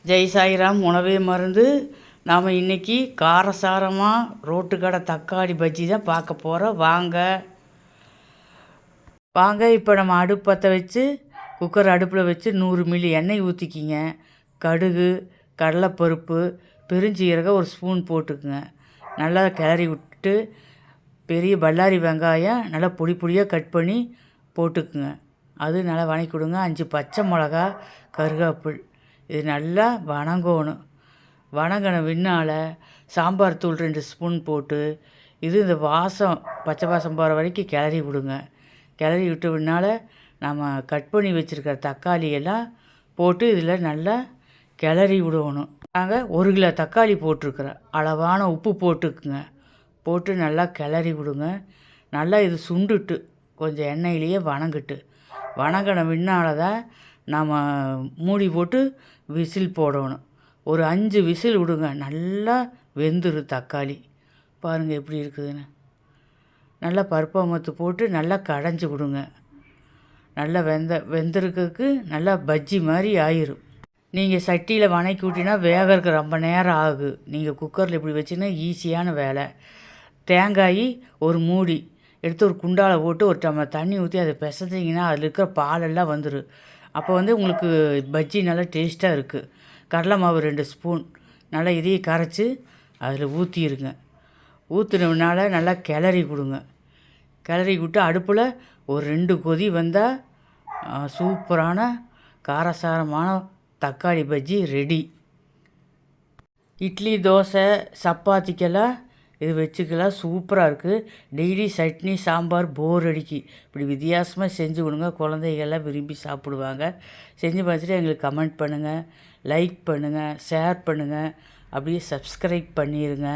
ஜெய் சாய்ராம். உணவே மருந்து. நாம் இன்றைக்கி காரசாரமாக ரோட்டுக்கடை தக்காளி பஜ்ஜி தான் பார்க்க போகிறோம். வாங்க. இப்போ நம்ம அடுப்பு பற்ற வச்சு குக்கர் அடுப்பில் வச்சு 100 மில்லி எண்ணெய் ஊற்றிக்கிங்க. கடுகு, கடலைப்பருப்பு, பெருஞ்சீரகம் ஒரு ஸ்பூன் போட்டுக்குங்க. நல்லா கிளறி விட்டு பெரிய பல்லாரி வெங்காயம் நல்லா பொடி பொடியாக கட் பண்ணி போட்டுக்குங்க. அது நல்லா வணக்கி கொடுங்க. 5 பச்சை மிளகா, கருவேப்பில் இது நல்லா வணங்கணும். வணங்கின பின்னால் சாம்பார் தூள் 2 ஸ்பூன் போட்டு இந்த பச்சை வாசம் போகிற வரைக்கும் கிளறி விடுங்க. கிளறி விட்ட பின்னால் நம்ம கட் பண்ணி வச்சுருக்கிற தக்காளியெல்லாம் போட்டு இதில் நல்லா கிளறி விடணும். நாங்கள் 1 கிலோ தக்காளி போட்டிருக்குறோம். அளவான உப்பு போட்டுக்குங்க. போட்டு நல்லா கிளறி விடுங்க. நல்லா இது சுண்டுட்டு கொஞ்சம் எண்ணெயிலேயே வணங்கின பின்னால் தான் நம்ம மூடி போட்டு விசில் போடணும். ஒரு 5 விசில் விடுங்க. நல்லா வெந்துடும் தக்காளி. பாருங்கள் எப்படி இருக்குதுன்னு. நல்லா பருப்பு அமர்த்து போட்டு நல்லா கடைஞ்சி விடுங்க. நல்லா வெந்திருக்கிறதுக்கு நல்லா பஜ்ஜி மாதிரி ஆயிரும். நீங்கள் சட்டியில் வணக்கி விட்டினா வேகிறதுக்கு ரொம்ப நேரம் ஆகும். நீங்கள் குக்கரில் இப்படி வச்சிங்கன்னா ஈஸியான வேலை. தேங்காய் ஒரு மூடி எடுத்து ஒரு குண்டாவில் போட்டு ஒரு டம்ளர் தண்ணி ஊற்றி அதை பிசைஞ்சிங்கன்னா அதில் இருக்கிற பாலெல்லாம் வந்துடும். அப்போ உங்களுக்கு பஜ்ஜி நல்லா டேஸ்ட்டாக இருக்குது. கடலை மாவு 2 ஸ்பூன் நல்லா இதையும் கரைச்சி அதில் ஊற்றிடுங்க. ஊற்றினதுனால நல்லா கிளறி கொடுங்க. கிளறி விட்டு அடுப்பில் ஒரு 2 கொதி வந்தால் சூப்பரான காரசாரமான தக்காளி பஜ்ஜி ரெடி. இட்லி, தோசை, சப்பாத்திக்கெல்லாம் இது வச்சுக்கலாம். சூப்பராக இருக்குது. டெய்லி சட்னி, சாம்பார் போர் அடிக்கி. இப்படி வித்தியாசமாக செஞ்சு கொடுங்க. குழந்தைகள்லாம் விரும்பி சாப்பிடுவாங்க. செஞ்சு பார்த்துட்டு எங்களுக்கு கமெண்ட் பண்ணுங்கள், லைக் பண்ணுங்கள், ஷேர் பண்ணுங்கள், அப்படியே சப்ஸ்கிரைப் பண்ணிடுங்க.